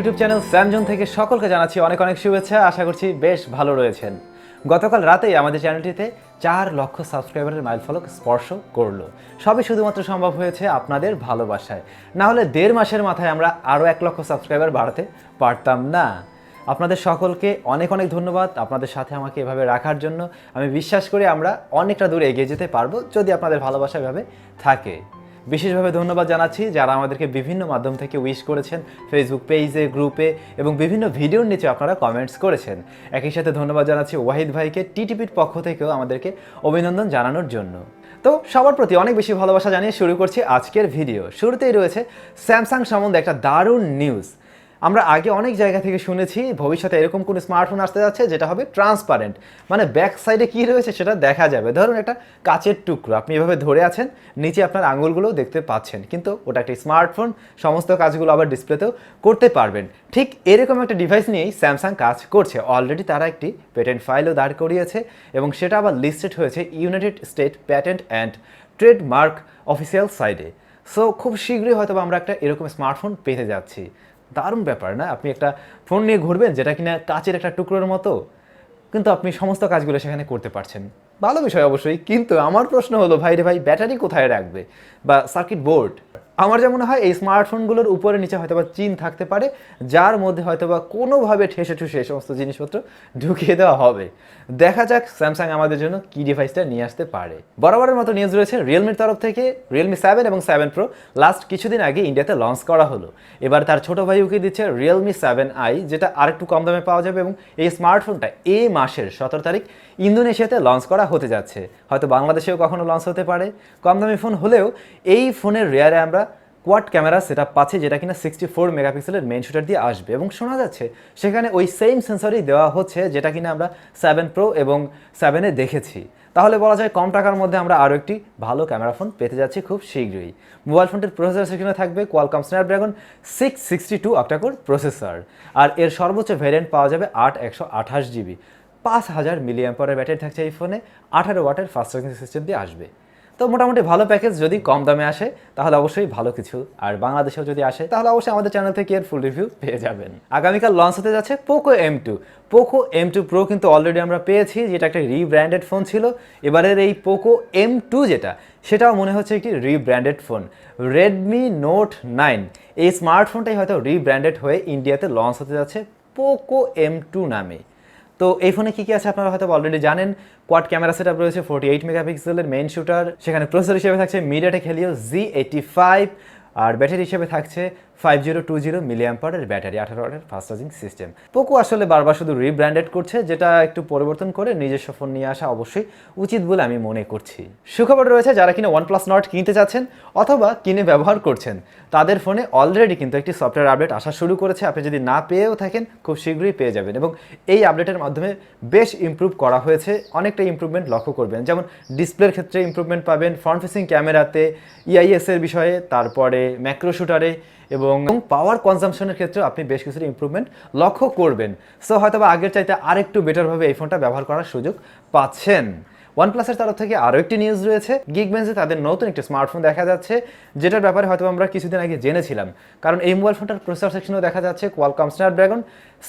YouTube channel স্যামজন থেকে সকলকে জানাচ্ছি অনেক অনেক শুভেচ্ছা। আশা করছি বেশ ভালো রয়েছেন। গতকাল রাতেই আমাদের চ্যানেলটিতে 4 লক্ষ সাবস্ক্রাইবারের মাইলফলক স্পর্শ করলো। সবই শুধুমাত্র সম্ভব হয়েছে আপনাদের ভালোবাসায়। না হলে 1.5 মাসের মাথায় আমরা আরও 1 লক্ষ সাবস্ক্রাইবার বাড়াতে পারতাম না। আপনাদের সকলকে অনেক অনেক ধন্যবাদ আপনাদের সাথে আমাকে এভাবে রাখার জন্য। আমি বিশ্বাস করি আমরা অনেকটা দূর এগিয়ে যেতে পারবো যদি আপনাদের ভালোবাসা এভাবে থাকে। বিশেষভাবে ধন্যবাদ জানাচ্ছি যারা আমাদেরকে বিভিন্ন মাধ্যম থেকে উইশ করেছেন, ফেসবুক পেজে, গ্রুপে এবং বিভিন্ন ভিডিওর নিচে আপনারা কমেন্টস করেছেন। একই সাথে ধন্যবাদ জানাচ্ছি ওয়াহিদ ভাইকে টিটিপির পক্ষ থেকেও আমাদেরকে অভিনন্দন জানানোর জন্য। তো সবার প্রতি অনেক বেশি ভালোবাসা জানিয়ে শুরু করছি আজকের ভিডিও। শুরুতেই রয়েছে স্যামসাং সম্বন্ধে একটা দারুণ নিউজ। আমরা আগে অনেক জায়গা থেকে শুনেছি ভবিষ্যতে এরকম কোনো স্মার্টফোন আসতে যাচ্ছে যেটা হবে ট্রান্সপারেন্ট, মানে ব্যাক সাইডে কী রয়েছে সেটা দেখা যাবে। ধরুন একটা কাচের টুকরো আপনি এভাবে ধরে আছেন, নিচে আপনার আঙুলগুলোও দেখতে পাচ্ছেন, কিন্তু ওটা একটি স্মার্টফোন, সমস্ত কাজগুলো আবার ডিসপ্লেতেও করতে পারবেন। ঠিক এরকম একটা ডিভাইস নিয়েই স্যামসাং কাজ করছে। অলরেডি তারা একটি পেটেন্ট ফাইলও দাঁড় করিয়েছে এবং সেটা আবার লিস্টেড হয়েছে United state patent and trademark official সাইটে। সো খুব শীঘ্রই হয়তো আমরা একটা এরকম স্মার্টফোন পেতে যাচ্ছি। দারুণ ব্যাপার না? আপনি একটা ফোন নিয়ে ঘুরবেন যেটা কিনা কাচের একটা টুকরোর মতো, কিন্তু আপনি সমস্ত কাজগুলো সেখানে করতে পারছেন। ভালো বিষয় অবশ্যই, কিন্তু আমার প্রশ্ন হলো ভাই রে ভাই, ব্যাটারি কোথায় রাখবে বা সার্কিট বোর্ড? আমার যেমন মনে হয় এই স্মার্টফোনগুলোর উপরে নিচে হয়তোবা চিন থাকতে পারে, যার মধ্যে হয়তোবা কোনোভাবে ঠেসে ঠুসে এই সমস্ত জিনিসপত্র ঢুকিয়ে দেওয়া হবে। দেখা যাক স্যামসাং আমাদের জন্য কী ডিভাইসটা নিয়ে আসতে পারে। বরাবরের মতো নিউজ রয়েছে রিয়েলমির তরফ থেকে। রিয়েলমি 7 এবং 7 প্রো লাস্ট কিছুদিন আগে ইন্ডিয়াতে লঞ্চ করা হলো। এবার তার ছোটো ভাই উকে দিচ্ছে রিয়েলমি 7i, যেটা আরেকটু কম দামে পাওয়া যাবে এবং এই স্মার্টফোনটা এই মাসের 17 তারিখ ইন্দোনেশিয়াতে লঞ্চ করা হতে যাচ্ছে। হয়তো বাংলাদেশেও কখনো লঞ্চ হতে পারে। কম দামি ফোন হলেও এই ফোনের রেয়ারে আমরা কোয়াড ক্যামেরা সেট আপ পাচ্ছি, যেটা কিনা 64 মেগাপিক্সেলের মেইন শুটার দিয়ে আসবে এবং শোনা যাচ্ছে সেখানে ওই সেম সেন্সরই দেওয়া হচ্ছে যেটা কিনা আমরা 7 প্রো এবং 7-এ দেখেছি। তাহলে বলা যায় কম টাকার মধ্যে আমরা আরও একটি ভালো ক্যামেরা ফোন পেতে যাচ্ছি খুব শীঘ্রই। মোবাইল ফোনটির প্রসেসর সেখানে থাকবে কোয়ালকম স্ন্যাপড্রাগন 662 অক্টাকোর প্রসেসর, আর এর সর্বোচ্চ ভ্যারিয়েন্ট পাওয়া যাবে 8/128 জিবি। 5000 মিলিঅ্যাম্পিয়ারের ব্যাটারি থাকছে এই ফোনে, 18 ওয়াটের ফাস্ট চার্জিং সিস্টেম দিয়ে আসবে। তো মোটামুটি ভালো প্যাকেজ। যদি কম দামে আসে তাহলে অবশ্যই ভালো কিছু, আর বাংলাদেশেও যদি আসে তাহলে অবশ্যই আমাদের চ্যানেল থেকে এর ফুল রিভিউ পেয়ে যাবেন। আগামীকাল লঞ্চ হতে যাচ্ছে Poco M2। Poco M2 pro কিন্তু অলরেডি আমরা পেয়েছি, যেটা একটা রিব্র্যান্ডেড ফোন ছিল। এবারের এই পোকো M2 যেটা, সেটাও মনে হচ্ছে একটি রিব্র্যান্ডেড ফোন। রেডমি নোট 9 এই স্মার্টফোনটাই হয়তো রিব্র্যান্ডেড হয়ে ইন্ডিয়াতে লঞ্চ হতে যাচ্ছে পোকো M2 নামে। তো এই ফোনে কী কী আছে আপনারা হয়তো অলরেডি জানেন। কোয়াড ক্যামেরা সেটআপ রয়েছে 48 মেগাপিক্সেলের মেইন শুটার, সেখানে প্রসেসর হিসেবে থাকছে মিডিয়াটেক হেলিও Z85, আর ব্যাটারি হিসেবে থাকছে 5020 মিলিঅ্যাম্পিয়ারের ব্যাটারি, 18 ওয়াটের ফাস্ট চার্জিং সিস্টেম। পোকো আসলে বারবার শুধু রিব্র্যান্ডেড করছে, যেটা একটু পরিবর্তন করে নিজস্ব ফোন নিয়ে আসা অবশ্যই উচিত বলে আমি মনে করছি। সুখবর রয়েছে যারা কিনা OnePlus Nord কিনতে চাচ্ছেন অথবা কিনে ব্যবহার করছেন, তাদের ফোনে অলরেডি কিন্তু একটি সফটওয়্যার আপডেট আসা শুরু করেছে। আপনি যদি না পেয়েও থাকেন খুব শীঘ্রই পেয়ে যাবেন, এবং এই আপডেটের মাধ্যমে বেশ ইমপ্রুভ করা হয়েছে। অনেকটা ইমপ্রুভমেন্ট লক্ষ্য করবেন, যেমন ডিসপ্লের ক্ষেত্রে ইমপ্রুভমেন্ট পাবেন, ফ্রন্ট ফেসিং ক্যামেরাতে, ইআইএসের বিষয়ে, তারপরে ম্যাক্রো শুটারে এবং পাওয়ার কনজাম্পশনের ক্ষেত্রেও আপনি বেশ কিছুটা ইমপ্রুভমেন্ট লক্ষ্য করবেন। সো হয়তো আগের চাইতে আরেকটু বেটারভাবে এই ফোনটা ব্যবহার করার সুযোগ পাচ্ছেন। ওয়ানপ্লাসের তরফ থেকে আরও একটি নিউজ রয়েছে। গিগবেঞ্চে তাদের নতুন একটি স্মার্টফোন দেখা যাচ্ছে, যেটার ব্যাপারে হয়তো আমরা কিছুদিন আগে জেনেছিলাম, কারণ এই মোবাইল ফোনটার প্রসেসর সেকশনেও দেখা যাচ্ছে কোয়ালকম স্ন্যাপড্রাগন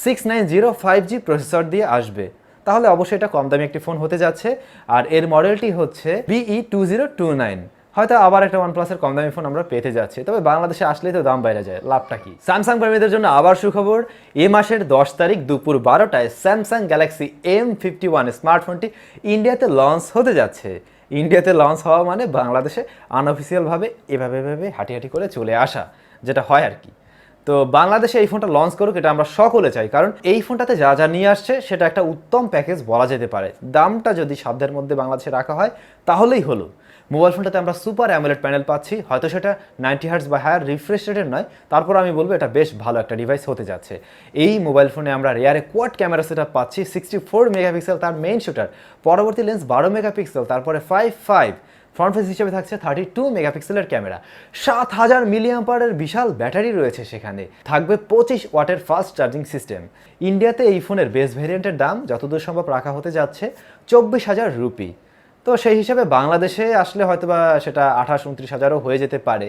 6905G প্রসেসর দিয়ে আসবে। তাহলে অবশ্যই এটা কম দামি একটি ফোন হতে যাচ্ছে, আর এর মডেলটি হচ্ছে BE2029। হয়তো আবার একটা OnePlus-এর কম দামি ফোন আমরা পেতে যাচ্ছি, তবে বাংলাদেশে আসলেই তো দাম বাইরে যায়, লাভটা কি? স্যামসাং প্রেমীদের জন্য আবার সুখবর। এ মাসের 10 তারিখ দুপুর 12টায় স্যামসাং গ্যালাক্সি M51 স্মার্টফোনটি ইন্ডিয়াতে লঞ্চ হতে যাচ্ছে। ইন্ডিয়াতে লঞ্চ হওয়া মানে বাংলাদেশে আনঅফিসিয়ালভাবে এভাবে হাঁটি হাঁটি করে চলে আসা, যেটা হয় আর কি। তো বাংলাদেশে এই ফোনটা লঞ্চ করুক, এটা আমরা সকলে চাই, কারণ এই ফোনটাতে যা যা নিয়ে আসছে সেটা একটা উত্তম প্যাকেজ বলা যেতে পারে। দামটা যদি সাধ্যের মধ্যে বাংলাদেশে রাখা হয় তাহলেই হলো। মোবাইল ফোনটাতে আমরা সুপার অ্যামোলেড প্যানেল পাচ্ছি, হয়তো সেটা 90 হার্টজ বা হায়ার রিফ্রেশ রেটের নয়, তারপর আমি বলবো এটা বেশ ভালো একটা ডিভাইস হতে যাচ্ছে। এই মোবাইল ফোনে আমরা রেয়ারে কোয়াড ক্যামেরা সেটআপ পাচ্ছি, 64 মেগাপিক্সেল তার মেইন শুটার, পরবর্তী লেন্স 12 মেগাপিক্সেল, তারপরে 5.5 ফ্রন্ট ফেস হিসেবে থাকছে 32 মেগাপিক্সেলের ক্যামেরা, 7000 মিলিঅ্যাম্পিয়ারের বিশাল ব্যাটারি রয়েছে, সেখানে থাকবে 25 ওয়াটের ফাস্ট চার্জিং সিস্টেম। ইন্ডিয়াতে এই ফোনের বেস ভেরিয়েন্টের দাম যতদূর সম্ভব রাখা হতে যাচ্ছে 24,000 রুপি। তো সেই হিসাবে বাংলাদেশে আসলে হয়তো বা সেটা 28-29 হাজারও হয়ে যেতে পারে।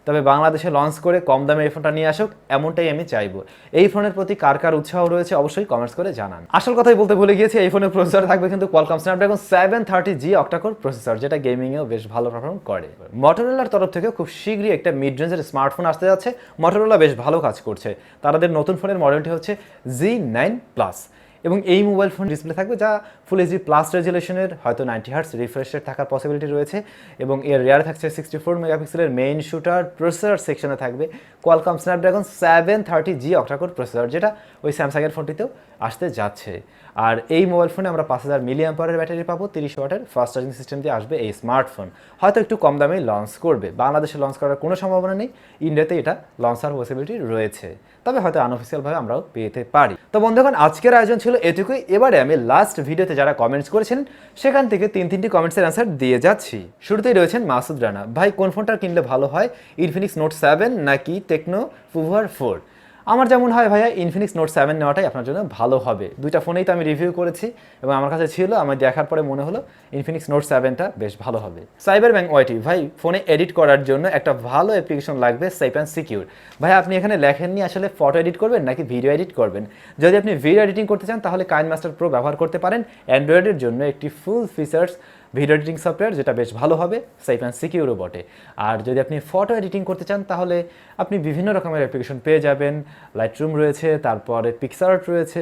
তবে বাংলাদেশে লঞ্চ করে কম দামে এই ফোনটা নিয়ে আসুক, এমনটাই আমি চাইবো। এই ফোনের প্রতি কার কার উৎসাহ রয়েছে অবশ্যই কমেন্টস করে জানান। আসল কথাই বলতে ভুলে গিয়েছি, এই ফোনের প্রসেসর থাকবে কিন্তু Qualcomm Snapdragon 730G octa-core processor, যেটা গেমিংয়েও বেশ ভালো পারফর্ম করে। মটোরোলার তরফ থেকে খুব শীঘ্রই একটা মিড রেঞ্জের স্মার্টফোন আসতে যাচ্ছে। মটোরোলা বেশ ভালো কাজ করছে। তাদের নতুন ফোনের মডেলটি হচ্ছে Z9 Plus, এবং এই মোবাইল ফোন ডিসপ্লে থাকবে যা ফুল এইচডি প্লাস রেজুলেশনের, হয়তো 90 হার্টজ রিফ্রেশ রেট থাকার পসিবিলিটি রয়েছে, এবং এর রেয়ার থাকছে 64 মেগাপিক্সেলের মেইন শুটার। প্রসেসর সেকশনে থাকবে Qualcomm Snapdragon 730G octa-core processor, যেটা ওই স্যামসাংয়ের ফোনটিতেও আসতে যাচ্ছে। আর এই মোবাইল ফোনে আমরা 5000 mAh ব্যাটারি পাবো, 30 ওয়াটের ফাস্ট চার্জিং সিস্টেম দিয়ে আসবে এই স্মার্টফোন। হয়তো একটু কম দামে লঞ্চ করবে, বাংলাদেশে লঞ্চ করার কোনো সম্ভাবনা নেই, ইন্ডিয়াতে এটা লঞ্চ হওয়ার পসিবিলিটি রয়েছে, তবে হয়তো আনঅফিসিয়ালভাবে আমরাও পেতে পারি। তো বন্ধুগণ, আজকের আয়োজন ছিল এটুকুই। এবারে আমি লাস্ট ভিডিওতে যারা কমেন্টস করেছেন সেখান থেকে তিনটি কমেন্টসের অ্যান্সার দিয়ে যাচ্ছি। শুরুতেই রয়েছেন মাসুদ রানা ভাই, কোন ফোনটা কিনলে ভালো হয়, ইনফিনিক্স নোট 7 নাকি টেকনো পুভার 4? আমার যেমন হয় ভাইয়া, ইনফিনিক্স নোট 7 নেওয়াটাই আপনার জন্য ভালো হবে। দুইটা ফোনেই তো আমি রিভিউ করেছি এবং আমার কাছে ছিল, আমার দেখার পরে মনে হলো ইনফিনিক্স নোট 7টা বেশ ভালো হবে। সাইবার ব্যাংক ওয়াইটি ভাই, ফোনে এডিট করার জন্য একটা ভালো অ্যাপ্লিকেশন লাগবে, সেফ অ্যান্ড সিকিউর। ভাই আপনি এখানে লেখেননি আসলে ফটো এডিট করবেন নাকি ভিডিও এডিট করবেন। যদি আপনি ভিডিও এডিটিং করতে চান তাহলে কাইনমাস্টার প্রো ব্যবহার করতে পারেন, অ্যান্ড্রয়েডের জন্য একটি ফুল ফিচার্স ভিডিও এডিটিং সফটওয়্যার, যেটা বেশ ভালো হবে, সেফ অ্যান্ড সিকিউরও বটে। আর যদি আপনি ফটো এডিটিং করতে চান তাহলে আপনি বিভিন্ন রকমের অ্যাপ্লিকেশন পেয়ে যাবেন, লাইটরুম রয়েছে, তারপরে পিক্সাআর্ট রয়েছে,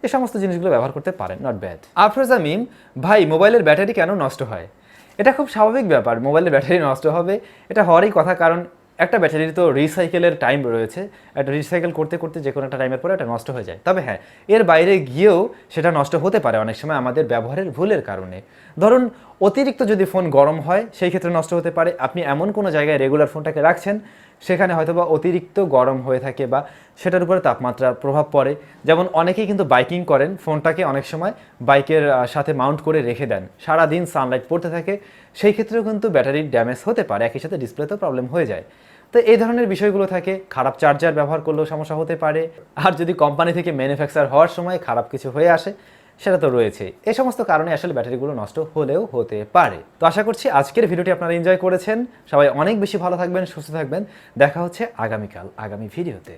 এই সমস্ত জিনিসগুলো ব্যবহার করতে পারেন, নট ব্যাড। আফরোজা মিম ভাই, মোবাইলের ব্যাটারি কেন নষ্ট হয়? এটা খুব স্বাভাবিক ব্যাপার, মোবাইলের ব্যাটারি নষ্ট হবে, এটা হওয়ারই কথা, কারণ একটা ব্যাটারির তো রিসাইকেলের টাইম রয়েছে, একটা রিসাইকেল করতে করতে যে কোনো একটা টাইমের পরে এটা নষ্ট হয়ে যায়। তবে হ্যাঁ, এর বাইরে গিয়েও সেটা নষ্ট হতে পারে অনেক সময় আমাদের ব্যবহারের ভুলের কারণে। ধরুন অতিরিক্ত যদি ফোন গরম হয় সেই ক্ষেত্রে নষ্ট হতে পারে। আপনি এমন কোনো জায়গায় রেগুলার ফোনটাকে রাখছেন, সেখানে হয়তোবা অতিরিক্ত গরম হয়ে থাকে বা সেটার উপরে তাপমাত্রার প্রভাব পড়ে। যেমন অনেকেই কিন্তু বাইকিং করেন, ফোনটাকে অনেক সময় বাইকের সাথে মাউন্ট করে রেখে দেন, সারাদিন সানলাইট পড়তে থাকে, সেই ক্ষেত্রেও কিন্তু ব্যাটারির ড্যামেজ হতে পারে, একই সাথে ডিসপ্লেতেও প্রবলেম হয়ে যায়। তো এই ধরনের বিষয়গুলো থাকে। খারাপ চার্জার ব্যবহার করলেও সমস্যা হতে পারে, আর যদি কোম্পানি থেকে ম্যানুফ্যাকচার হওয়ার সময় খারাপ কিছু হয়ে আসে সেটা তো রয়েছে। এই সমস্ত কারণে আসলে ব্যাটারিগুলো নষ্ট হলেও হতে পারে। তো আশা করছি আজকের ভিডিওটি আপনারা এনজয় করেছেন। সবাই অনেক বেশি ভালো থাকবেন, সুস্থ থাকবেন। দেখা হচ্ছে আগামীকাল আগামী ভিডিওতে।